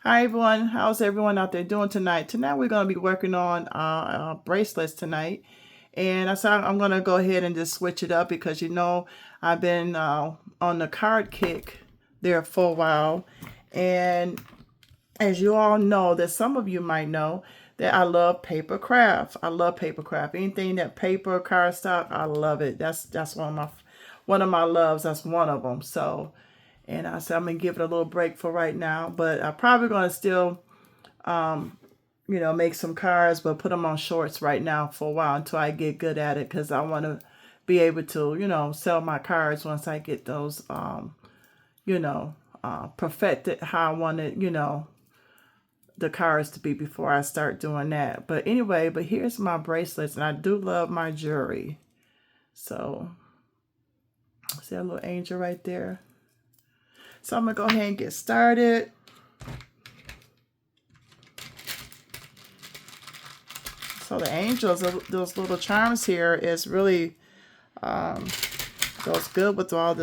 Hi everyone, how's everyone out there doing tonight? Tonight we're going to be working on bracelets tonight. And I said I'm going to go ahead and just switch it up because I've been on the card kick there for a while. And as you all know, that some of you might know that I love paper craft. I love paper craft. Anything that paper, cardstock, I love it. That's one of my loves. That's one of them. So, and I said I'm gonna give it a little break for right now, but I'm probably gonna still, make some cards, but put them on shorts right now for a while until I get good at it, because I want to be able to, sell my cards once I get those, perfected how I want it, the cards to be before I start doing that. But anyway, here's my bracelets, and I do love my jewelry. So, see that little angel right there? So I'm going to go ahead and get started. So the angels, those little charms here is really goes good with all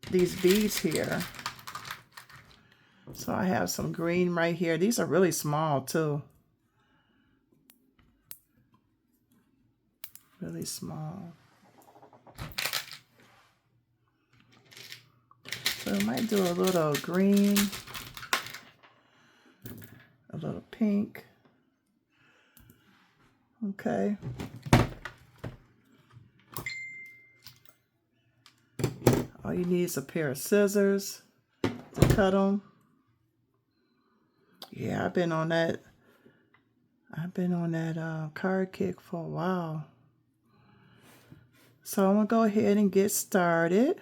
these beads here. So I have some green right here. These are really small too. Really small. So I might do a little green, a little pink. Okay. All you need is a pair of scissors to cut them. Yeah, I've been on that card kick for a while. So I'm going to go ahead and get started.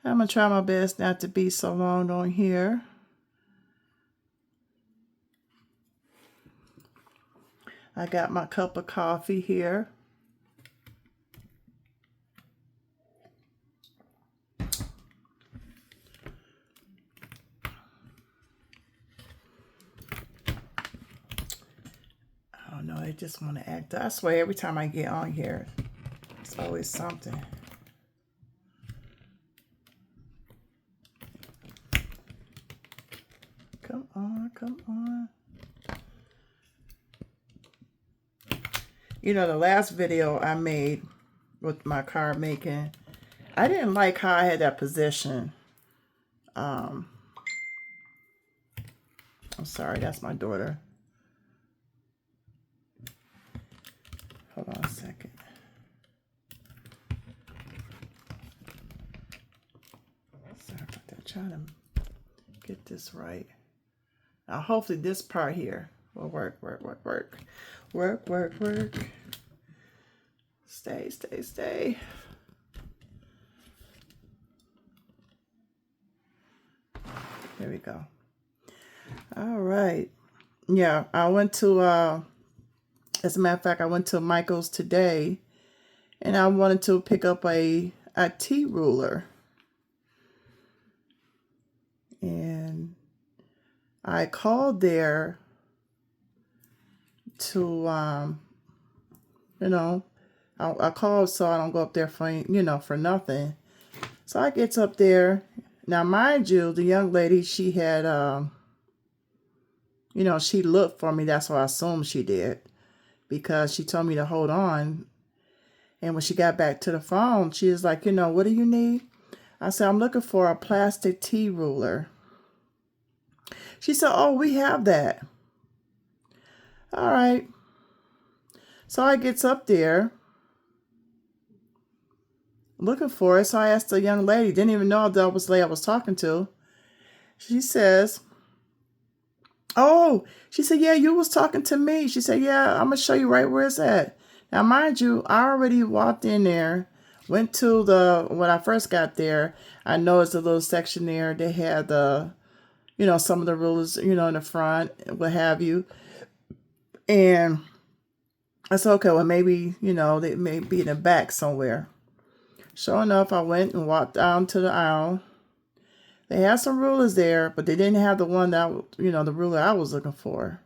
I'm going to try my best not to be so long on here. I got my cup of coffee here. I don't know, I just want to act. I swear every time I get on here, it's always something. Come on, come on. The last video I made with my card making, I didn't like how I had that position. I'm sorry, that's my daughter. Hold on a second. Sorry about that. Trying to get this right. Now, hopefully this part here will work. Work. Stay. There we go. All right. Yeah, I went to, as a matter of fact, I went to Michael's today, and I wanted to pick up a tea ruler. And I called there to, I called so I don't go up there for nothing. So I gets up there. Now, mind you, the young lady, she had, she looked for me. That's what I assumed she did, because she told me to hold on. And when she got back to the phone, she was like, what do you need? I said, I'm looking for a plastic tea ruler. She said, oh, we have that. All right. So I gets up there looking for it. So I asked the young lady, didn't even know that was the lady I was talking to. She says, oh, she said, yeah, you was talking to me. She said, yeah, I'm going to show you right where it's at. Now, mind you, I already walked in there, went to when I first got there, I noticed a little section there. They had some of the rulers, in the front, what have you. And I said, okay, well, maybe, they may be in the back somewhere. Sure enough, I went and walked down to the aisle. They had some rulers there, but they didn't have the one that, the ruler I was looking for.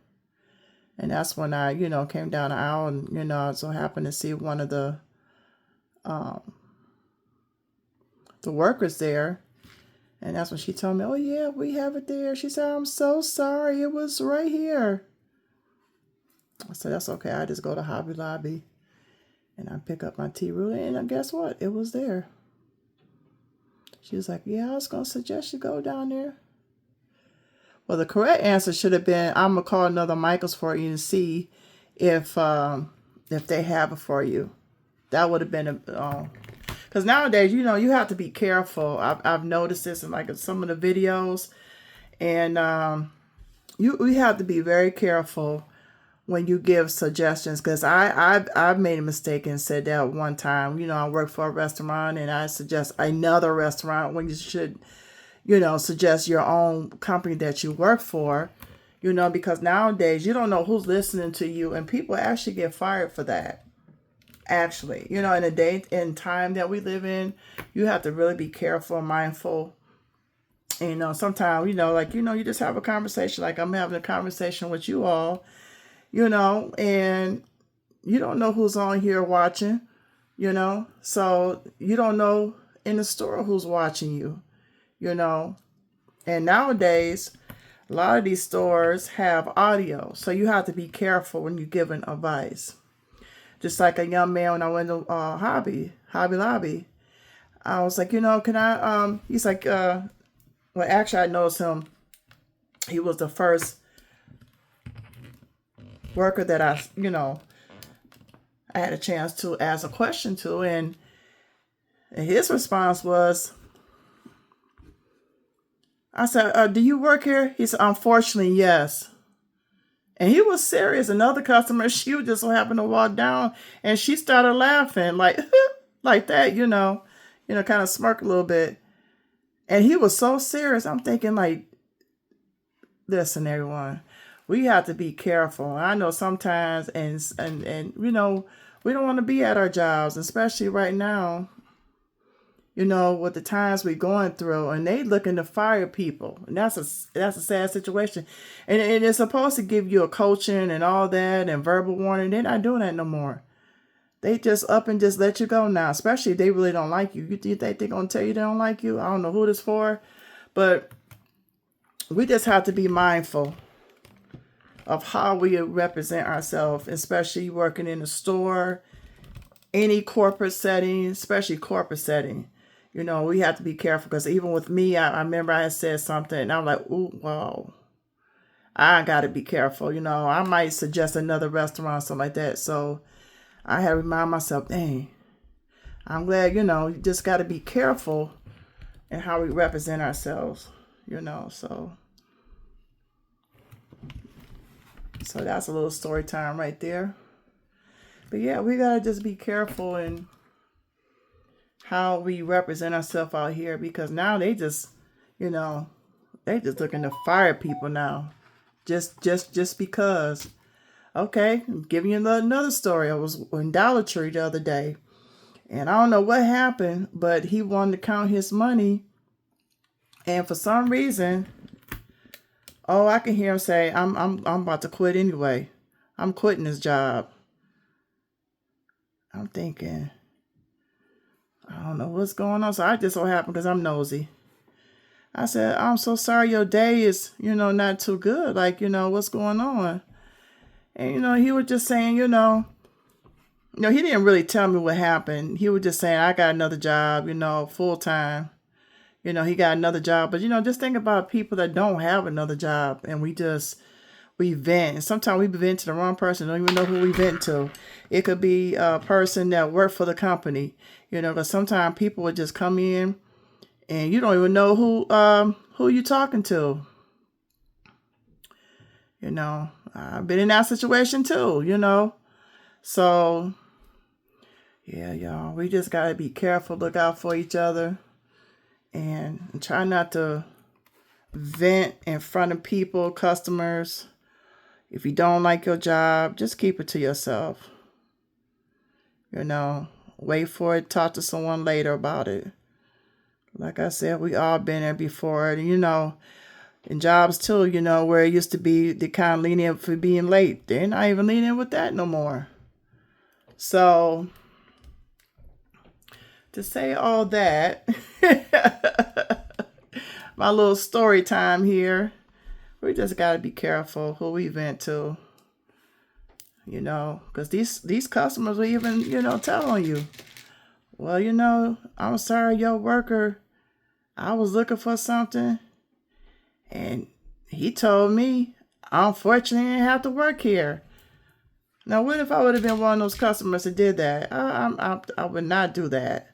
And that's when I, came down the aisle and, I so happened to see one of the workers there. And that's when she told me, oh, yeah, we have it there. She said, I'm so sorry. It was right here. I said, that's okay. I just go to Hobby Lobby and I pick up my tea ruler. And guess what? It was there. She was like, yeah, I was going to suggest you go down there. Well, the correct answer should have been, I'm going to call another Michaels for you and see if they have it for you. That would have been because nowadays, you know, you have to be careful. I've noticed this in like some of the videos, and we have to be very careful when you give suggestions. Because I've made a mistake and said that one time. You know, I work for a restaurant and I suggest another restaurant when you should, you know, suggest your own company that you work for. You know, because nowadays you don't know who's listening to you, and people actually get fired for that. Actually, you know, in the day and time that we live in, you have to really be careful and mindful. And, you know, sometimes, you know, like, you know, you just have a conversation, like I'm having a conversation with you all, you know, and you don't know who's on here watching, you know, so you don't know in the store who's watching you, you know. And nowadays, a lot of these stores have audio, so you have to be careful when you're giving advice. Just like a young man when I went to Hobby Lobby, I was like, you know, can I? He's like, well, actually, I noticed him. He was the first worker that I had a chance to ask a question to, and his response was, I said, do you work here? He said, unfortunately, yes. And he was serious. Another customer, she just so happened to walk down and she started laughing like like that, you know, kind of smirk a little bit. And he was so serious. I'm thinking like, listen, everyone, we have to be careful. I know sometimes and you know, we don't want to be at our jobs, especially right now, you know, with the times we're going through, and they looking to fire people. And that's a sad situation. And it's supposed to give you a coaching and all that and verbal warning. They're not doing that no more. They just up and just let you go now, especially if they really don't like you. You think they're going to tell you they don't like you? I don't know who this for, but we just have to be mindful of how we represent ourselves, especially working in a store, any corporate setting, especially corporate setting. You know, we have to be careful because even with me, I remember I had said something and I'm like, ooh, wow, I got to be careful. You know, I might suggest another restaurant, something like that. So I had to remind myself, dang, I'm glad, you know, you just got to be careful in how we represent ourselves, you know, so that's a little story time right there. But yeah, we got to just be careful in how we represent ourselves out here, because now they just, you know, they just looking to fire people now. Just because. Okay, I'm giving you another story. I was in Dollar Tree the other day, and I don't know what happened, but he wanted to count his money, and for some reason, oh, I can hear him say, I'm about to quit anyway. I'm quitting this job. I'm thinking, I don't know what's going on. So I just so happened because I'm nosy. I said, I'm so sorry your day is, you know, not too good. Like, you know, what's going on? And, you know, he was just saying, you know, he didn't really tell me what happened. He was just saying, I got another job, you know, full time. You know, he got another job. But, you know, just think about people that don't have another job, and we vent. And sometimes we vent to the wrong person. Don't even know who we vent to. It could be a person that worked for the company, you know, because sometimes people would just come in and you don't even know who you talking to. You know, I've been in that situation too, you know. So, yeah, y'all, we just got to be careful, look out for each other, and try not to vent in front of people, customers. If you don't like your job, just keep it to yourself. You know, wait for it, talk to someone later about it. Like I said, we all been there before. And, you know, in jobs too, you know, where it used to be the kind of lenient for being late. They're not even lenient with that no more. So, to say all that, my little story time here. We just got to be careful who we vent to, you know, because these customers will even, you know, tell on you. Well, you know, I'm sorry, your worker, I was looking for something, and he told me, unfortunately, I didn't have to work here. Now, what if I would have been one of those customers that did that? I would not do that.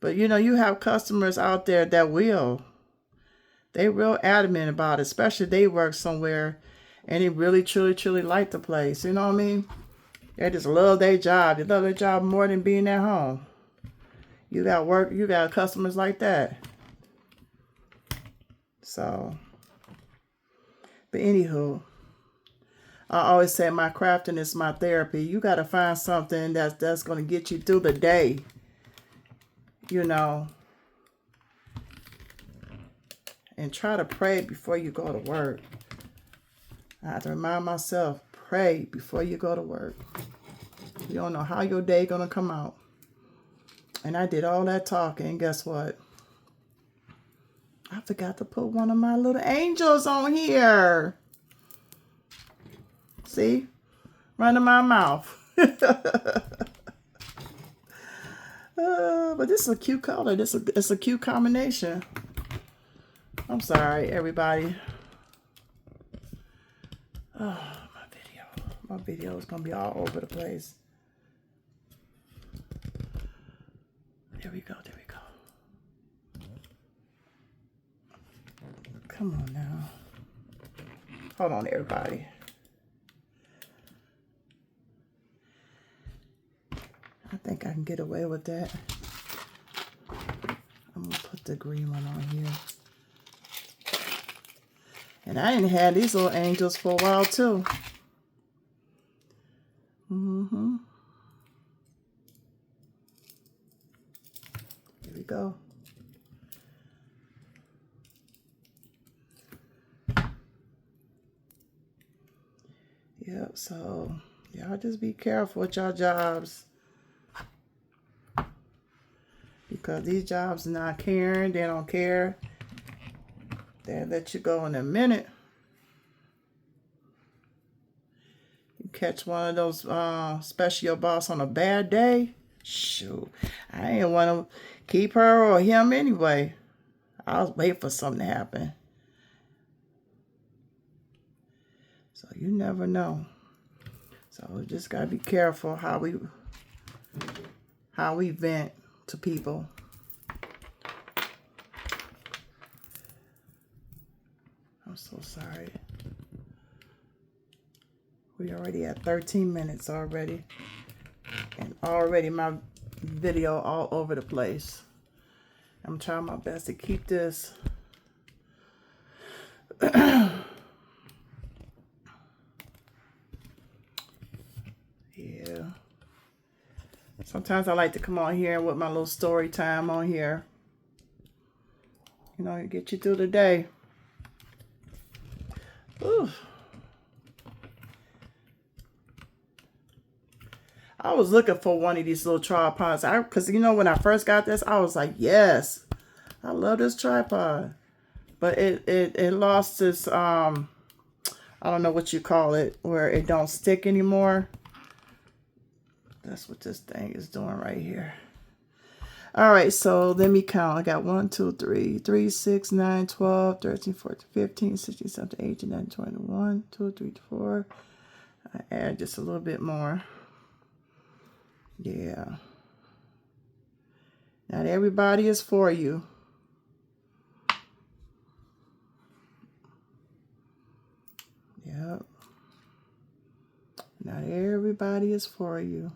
But, you know, you have customers out there that will. They real adamant about it, especially if they work somewhere and they really, truly, truly like the place. You know what I mean? They just love their job. They love their job more than being at home. You got customers like that. So, but anywho, I always say my crafting is my therapy. You got to find something that's going to get you through the day. You know, and try to pray before you go to work. I have to remind myself, pray before you go to work. You don't know how your day going to come out. And I did all that talking, and guess what? I forgot to put one of my little angels on here. See? Running my mouth. But this is a cute color. It's a cute combination. I'm sorry, everybody. Oh, my video is going to be all over the place. There we go. Come on now. Hold on, everybody. I think I can get away with that. I'm going to put the green one on here. And I ain't had these little angels for a while, too. Here we go. Yep, so y'all just be careful with y'all jobs. Because these jobs are not caring. They don't care. They'll let you go in a minute. You catch one of those, especially your boss on a bad day. Shoot, I ain't want to keep her or him anyway. I was waiting for something to happen. So you never know. So we just gotta be careful how we vent to people. I'm so sorry. We already at 13 minutes already. And already my video all over the place. I'm trying my best to keep this. Yeah. Sometimes I like to come on here with my little story time on here. You know, get you through the day. Ooh. I was looking for one of these little tripods. Because, you know, when I first got this, I was like, yes, I love this tripod. But it lost its, I don't know what you call it, where it don't stick anymore. That's what this thing is doing right here. All right, so let me count. I got 1, 2, 3, 6, 9, 12, 13, 14, 15, 16, 17, 18, 19, 20, 1, 2, 3, 4. I add just a little bit more. Yeah. Not everybody is for you. Yep. Not everybody is for you.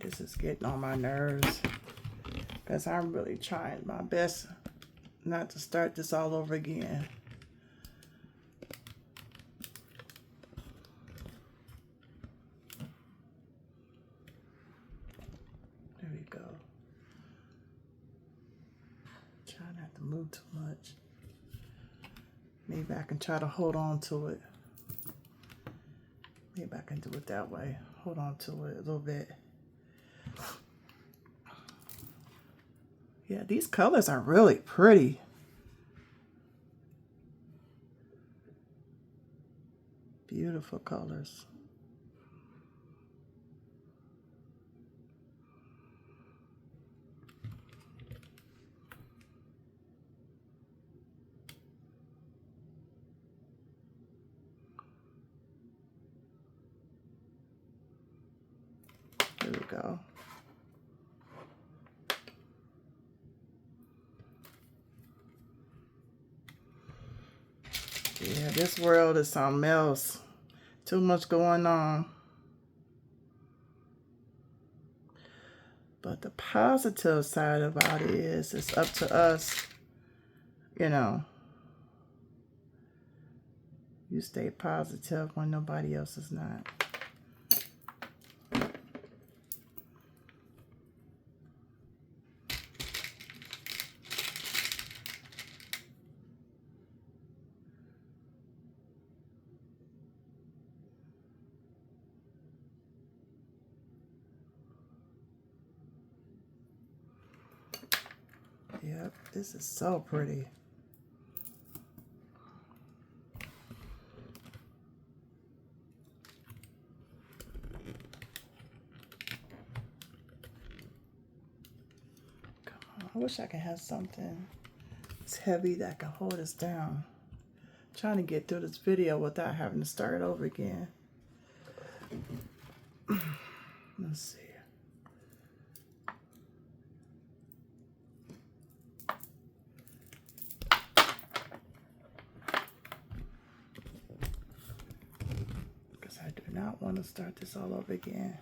This is getting on my nerves because I'm really trying my best not to start this all over again. There we go. Maybe I can try to hold on to it. Maybe I can do it that way. Hold on to it a little bit. Yeah, these colors are really pretty. Beautiful colors. There we go. Yeah, this world is something else. Too much going on. But the positive side about it is it's up to us, you know. You stay positive when nobody else is not. Yep, this is so pretty. Come on, I wish I could have something that's heavy that can hold us down. I'm trying to get through this video without having to start over again. Let's see. I do not want to start this all over again.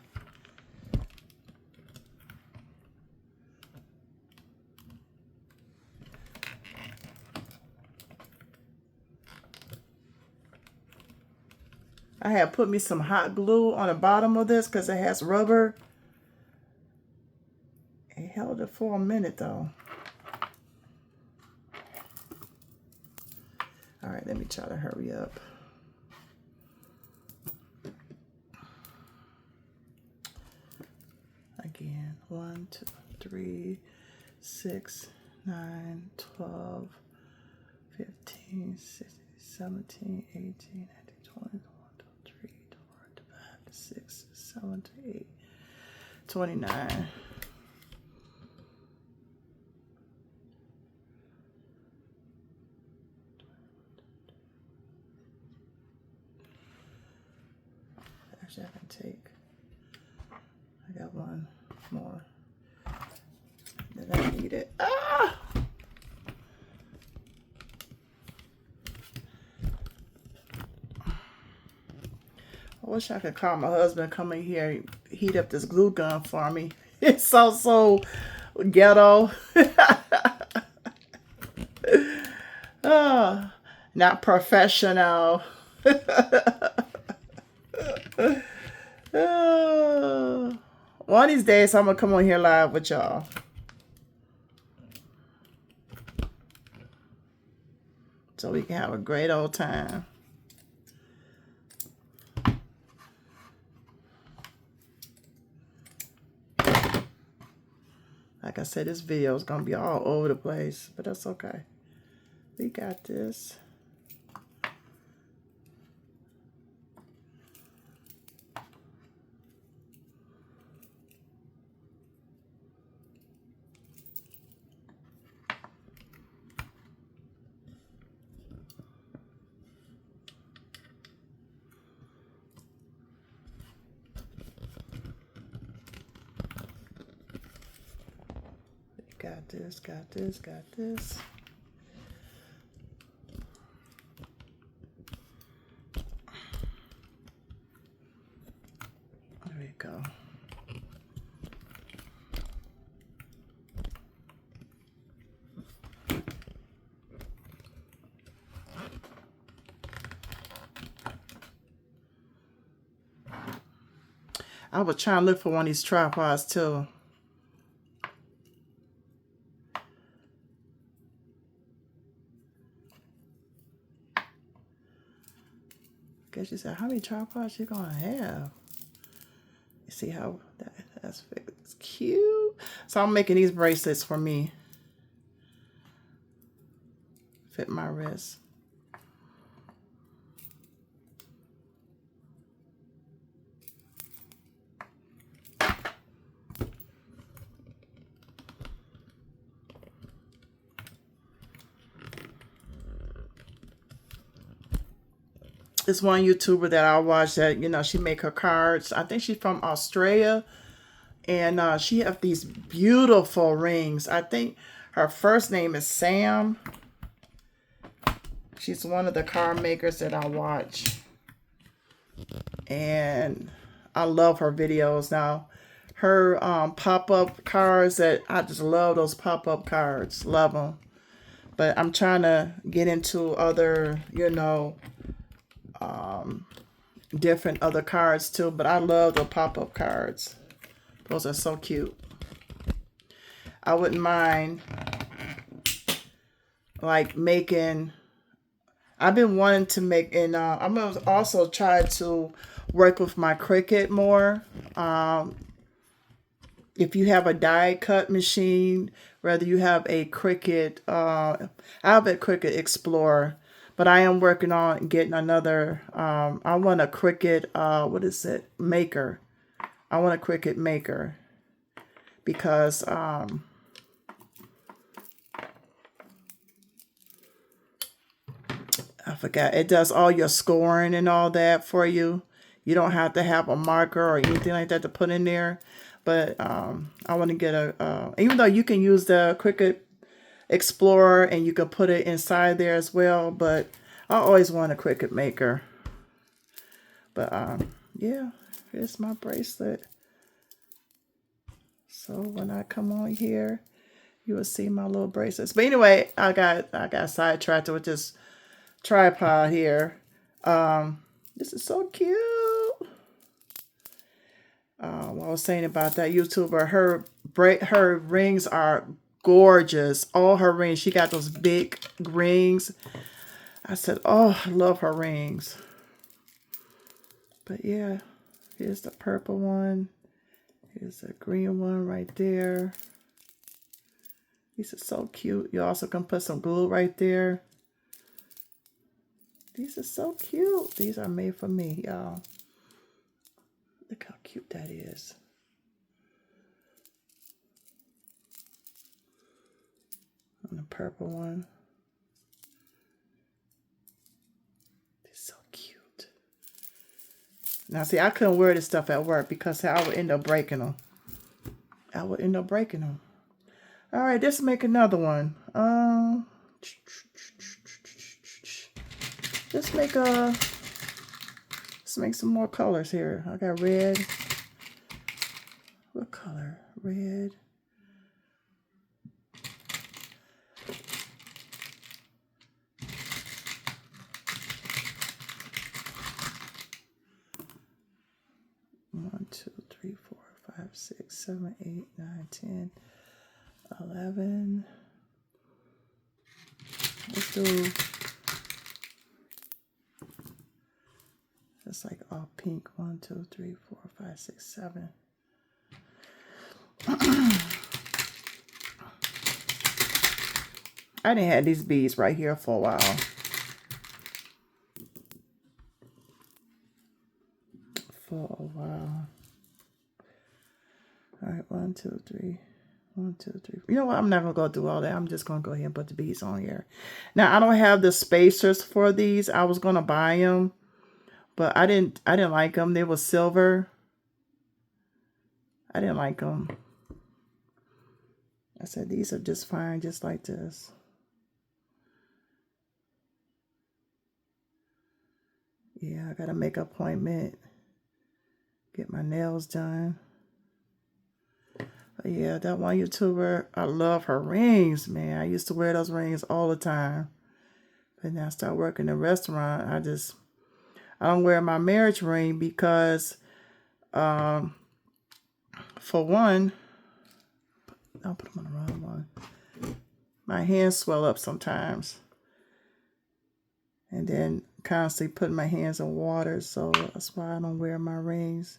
I have put me some hot glue on the bottom of this because it has rubber. It held it for a minute though. All right, let me try to hurry up. Again, 1, 2, 3, 6, 9, 12, 15, 16, 17, 18, 19, 20, 23, 24, 25, 6, 7, 8, 29. Actually, I can take. I got one more. Then I need it. Ah! I wish I could call my husband, come in here, heat up this glue gun for me. It's so ghetto. Oh, not professional. One of these days, I'm going to come on here live with y'all. So we can have a great old time. Like I said, this video is going to be all over the place, but that's okay. We got this. Got this, got this, got this. There we go. I was trying to look for one of these tripods too. guess she said, how many tripods you gonna have? You see how that's it's cute. So I'm making these bracelets for me. Fit my wrist. This one YouTuber that I watch that, you know, she make her cards. I think she's from Australia. And she have these beautiful rings. I think her first name is Sam. She's one of the card makers that I watch. And I love her videos. Now, her pop-up cards, that I just love those pop-up cards. Love them. But I'm trying to get into other, you know, different other cards too. But I love the pop-up cards. Those are so cute. I wouldn't mind like making, I've been wanting to make, and I'm going to also try to work with my Cricut more. If you have a die cut machine, whether you have a Cricut, I have a Cricut Explorer, but I am working on getting another, I want a Cricut, what is it, Maker. I want a Cricut Maker because I forgot, it does all your scoring and all that for you. You don't have to have a marker or anything like that to put in there. But I want to get a, even though you can use the Cricut Explorer and you can put it inside there as well, but I always want a Cricut Maker. But yeah, here's my bracelet. So when I come on here, you will see my little bracelets. But anyway, I got sidetracked with this tripod here. This is so cute. What I was saying about that YouTuber, her rings are gorgeous. All her rings, she got those big rings. I said, oh, I love her rings. But yeah, here's the purple one. Here's a green one right there. These are so cute. You also can put some glue right there. These are so cute. These are made for me, y'all. Look how cute that is. And the purple one. It's so cute. Now, see, I couldn't wear this stuff at work because I would end up breaking them. All right, let's make another one. Let's make some more colors here. I got red. What color? Red. One, 2, 3, 4, 5, 6, 7, 8, 9, 10, 11. Let's do. It's like all pink. 1, 2, 3, 4, 5, 6, 7. I didn't have these beads right here for a while. All right, 1, 2, 3. 1, 2, 3. You know what? I'm not gonna go through all that. I'm just gonna go ahead and put the beads on here. Now I don't have the spacers for these. I was gonna buy them, but I didn't like them. They were silver. I didn't like them. I said these are just fine, just like this. Yeah, I gotta make an appointment. Get my nails done. But yeah, that one YouTuber, I love her rings, man. I used to wear those rings all the time. But now I start working in a restaurant. I don't wear my marriage ring because, for one, I'll put them on the wrong one. My hands swell up sometimes. And then constantly putting my hands in water, so that's why I don't wear my rings.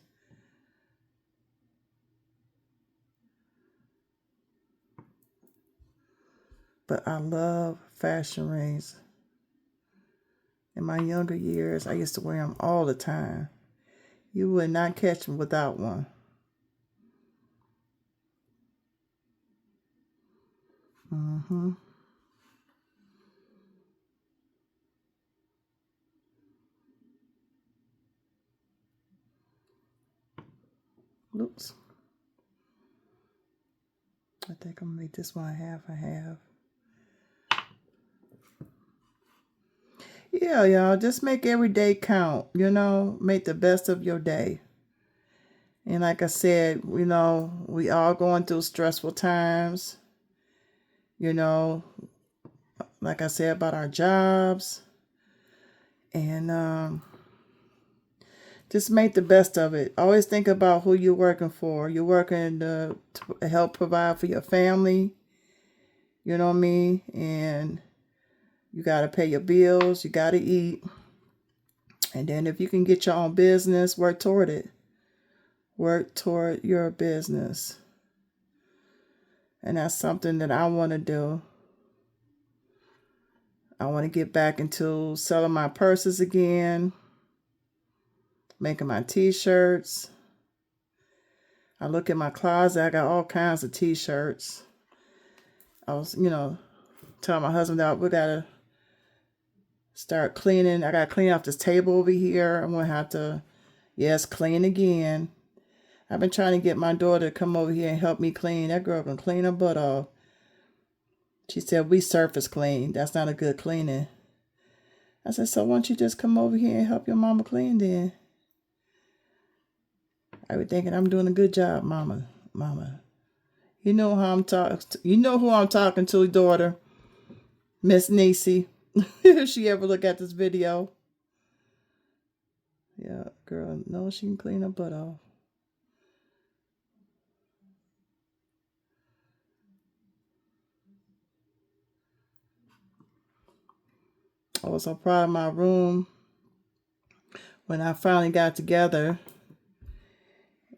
But I love fashion rings. In my younger years, I used to wear them all the time. You would not catch me without one. Mm-hmm. Oops. I think I'm gonna make this one half and half. Yeah, y'all, just make every day count. Make the best of your day. And like I said, we all going through stressful times. Like I said about our jobs. And just make the best of it. Always think about who you're working for. You're working to help provide for your family. You know what I mean? And you got to pay your bills. You got to eat. And then if you can get your own business, work toward it. Work toward your business. And that's something that I want to do. I want to get back into selling my purses again, making my t-shirts. I look at my closet, I got all kinds of t-shirts. I was, telling my husband that we got to start cleaning. I got to clean off this table over here. I'm going to have to, clean again. I've been trying to get my daughter to come over here and help me clean. That girl can clean her butt off. She said, we surface clean. That's not a good cleaning. I said, so why don't you just come over here and help your mama clean then? I was thinking I'm doing a good job, mama. You know how I'm talking. You know who I'm talking to, daughter. Miss Niecy. If she ever look at this video. Yeah, girl, no, she can clean her butt off. I was so proud of my room when I finally got together.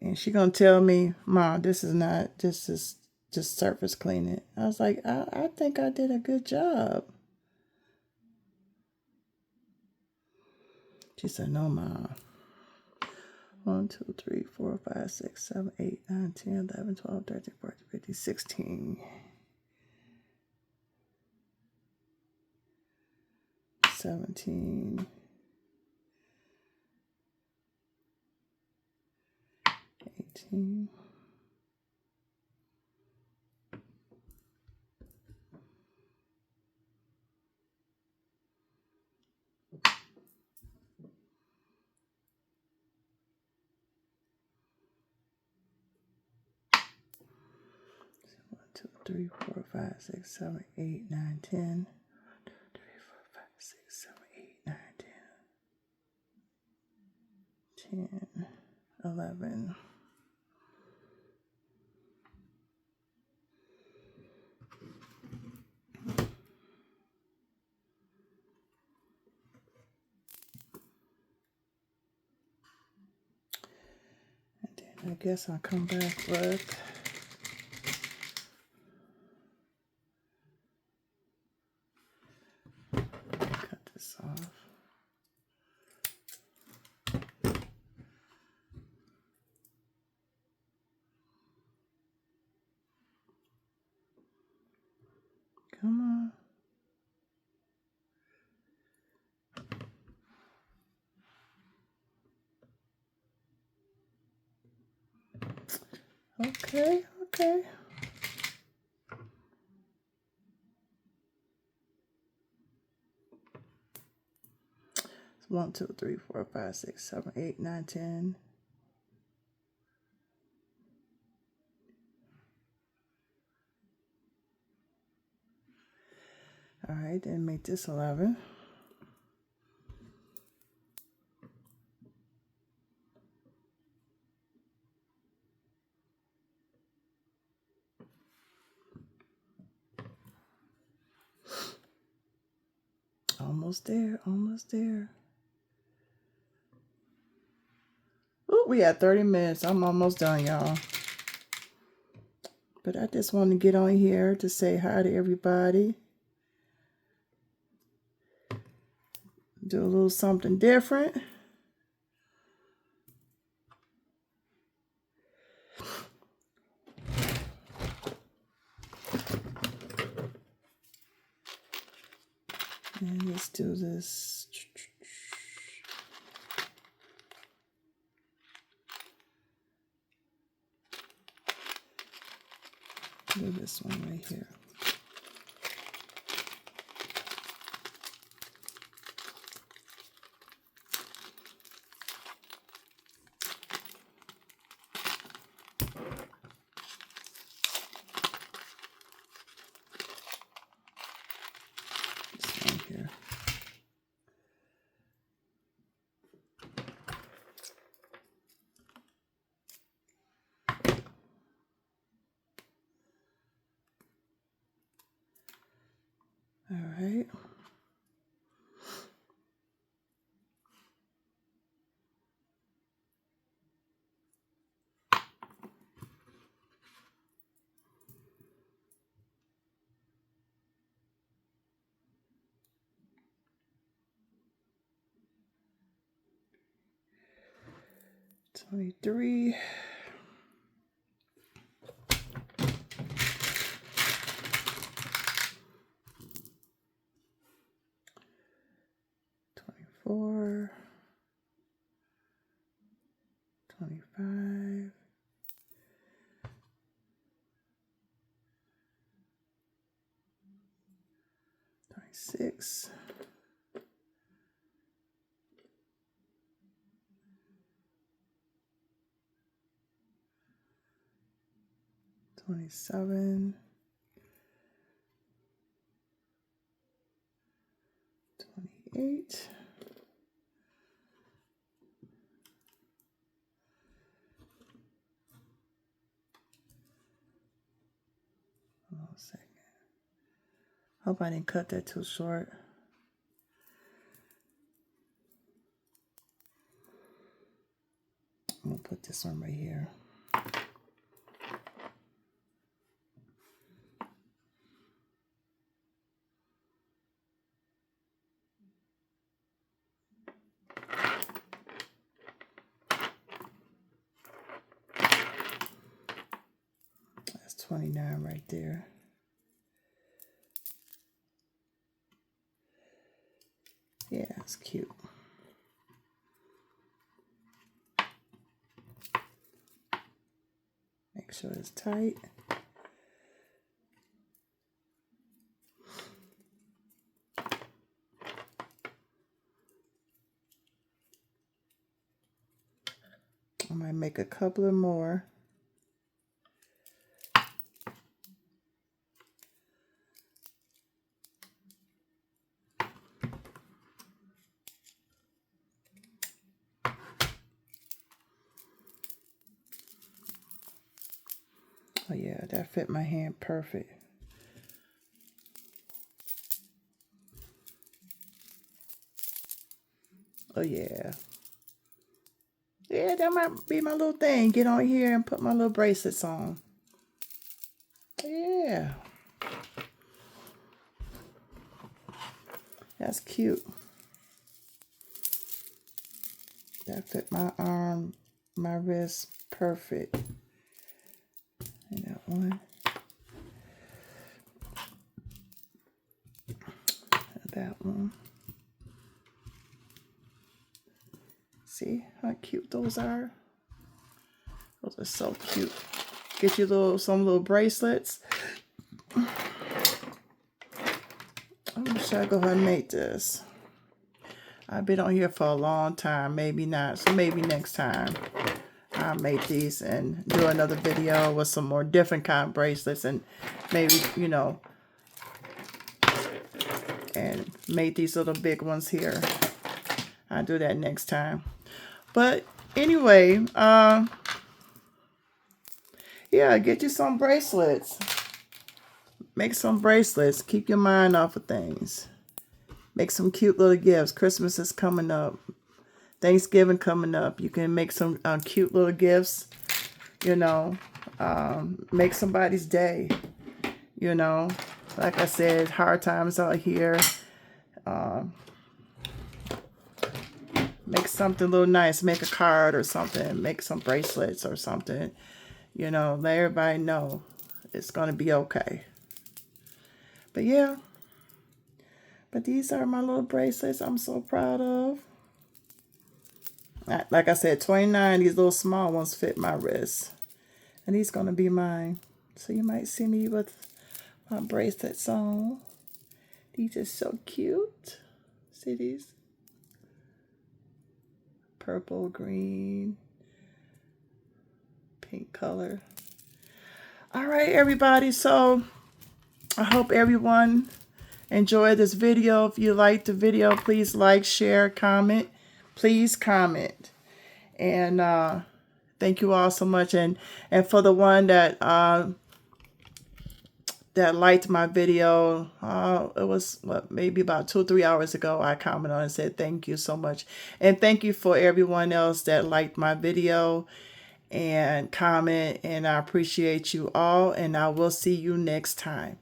And she gonna tell me, Mom, this is just surface cleaning. I was like, I think I did a good job. She said, no, Mom. 1, 2, 3, 4, 5, 6, 7, 8, 9, 10, 11, 12, 13, 14, 15, 16. 17. 18. One, 2, 3, 4, 5, 6, 7, 8, 9, 10. 1, 2, 3, 4, 5, 6, 7, 8, 9, 10. 10, 11. And then I guess I'll come back with cut this off. Come on. Okay. 1, 2, 3, 4, 5, 6, 7, 8, 9, 10. All right, then make this 11. Almost there, almost there. Oh, we had 30 minutes. I'm almost done, y'all. But I just want to get on here to say hi to everybody. Do a little something different. And let's do this. Do this one right here. This one here. All right. $23. 24, 25, 26, 27, 28, 1 second. Hope I didn't cut that too short. I'm gonna put this one right here. That's 29 right there. Yeah, it's cute. Make sure it's tight. I might make a couple of more. Oh yeah, that fit my hand perfect. Oh yeah. Yeah, that might be my little thing. Get on here and put my little bracelets on. Yeah. That's cute. That fit my arm, my wrist perfect. And that one. And that one. See how cute those are? Those are so cute. Get you some little bracelets. I'm sure I go ahead and make this. I've been on here for a long time. Maybe not. So maybe next time I'll make these and do another video with some more different kind of bracelets, and maybe, you know, and make these little big ones here. I'll do that next time. But anyway, yeah, get you some bracelets. Make some bracelets. Keep your mind off of things. Make some cute little gifts. Christmas is coming up. Thanksgiving coming up. You can make some cute little gifts, you know. Make somebody's day, you know. Like I said, hard times out here. Make something a little nice. Make a card or something. Make some bracelets or something. You know, let everybody know it's going to be okay. But yeah. But these are my little bracelets I'm so proud of. Like I said, 29, these little small ones fit my wrist. And these going to be mine. So you might see me with my bracelets on. These are so cute. See these? Purple, green, pink color. All right, everybody. So I hope everyone enjoyed this video. If you liked the video, please like, share, comment. Please comment. And thank you all so much. And for the one that liked my video, it was maybe about 2 or 3 hours ago. I commented on and said thank you so much. And thank you for everyone else that liked my video and comment. And I appreciate you all. And I will see you next time.